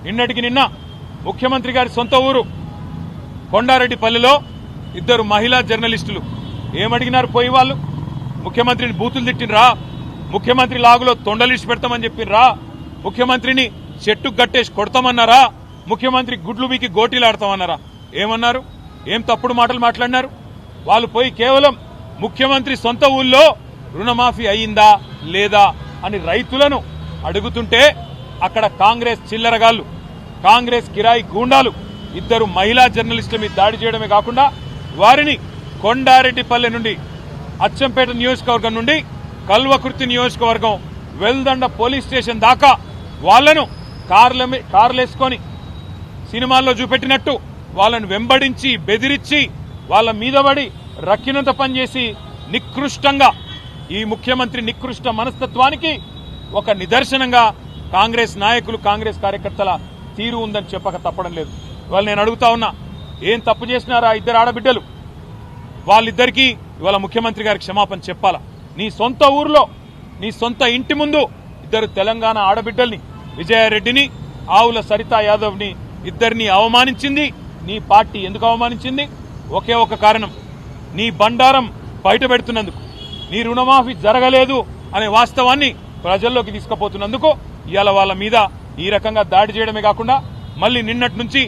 నిన్నటికి నిన్న ముఖ్యమంత్రి గారి సొంత ఊరు కొండారెడ్డిపల్లిలో ఇద్దరు మహిళా జర్నలిస్టులు ఏమడిగినారు? పోయి వాళ్ళు ముఖ్యమంత్రిని బూతులు తిట్టినరా? ముఖ్యమంత్రి లాగులో తొండలిసి పెడతామని చెప్పినరా? ముఖ్యమంత్రిని చెట్టు గట్టేసి కొడతామన్నారా? ముఖ్యమంత్రి గుడ్లు బీకి గోటీలాడతామన్నారా? ఏమన్నారు? ఏం తప్పుడు మాటలు మాట్లాడినారు? వాళ్ళు పోయి కేవలం ముఖ్యమంత్రి సొంత ఊళ్ళో రుణమాఫీ అయిందా లేదా అని రైతులను అడుగుతుంటే అక్కడ కాంగ్రెస్ చిల్లరగాళ్లు, కాంగ్రెస్ కిరాయి గూండాలు ఇద్దరు మహిళా జర్నలిస్టుల మీద దాడి చేయడమే కాకుండా వారిని కొండారెడ్డిపల్లె నుండి అచ్చంపేట నియోజకవర్గం నుండి కల్వకుర్తి నియోజకవర్గం వెల్దండ పోలీస్ స్టేషన్ దాకా వాళ్లను కార్లేసుకొని సినిమాల్లో చూపెట్టినట్టు వాళ్ళను వెంబడించి బెదిరించి వాళ్ళ మీద పడి రక్కినంత పనిచేసి నికృష్టంగా ఈ ముఖ్యమంత్రి నికృష్ట మనస్తత్వానికి ఒక నిదర్శనంగా కాంగ్రెస్ నాయకులు, కాంగ్రెస్ కార్యకర్తల తీరు ఉందని చెప్పక తప్పడం లేదు. ఇవాళ నేను అడుగుతా ఉన్నా, ఏం తప్పు చేసినారా ఇద్దరు ఆడబిడ్డలు? వాళ్ళిద్దరికీ ఇవాళ ముఖ్యమంత్రి గారికి క్షమాపణ చెప్పాలా? నీ సొంత ఊర్లో, నీ సొంత ఇంటి ముందు ఇద్దరు తెలంగాణ ఆడబిడ్డల్ని, విజయారెడ్డిని, ఆవుల సరితా యాదవ్ని ఇద్దరిని అవమానించింది నీ పార్టీ. ఎందుకు అవమానించింది? ఒకే ఒక కారణం, నీ బండారం బయట పెడుతున్నందుకు, నీ రుణమాఫీ జరగలేదు అనే వాస్తవాన్ని ప్రజల్లోకి తీసుకుపోతున్నందుకు ఇవాళ వాళ్ళ మీద ఈ రకంగా దాడి చేయడమే కాకుండా మళ్ళీ నిన్నటి నుంచి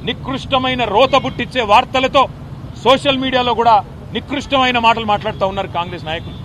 నికృష్టమైన రోత పుట్టించే వార్తలతో సోషల్ మీడియాలో కూడా నికృష్టమైన మాటలు మాట్లాడుతూ ఉన్నారు కాంగ్రెస్ నాయకులు.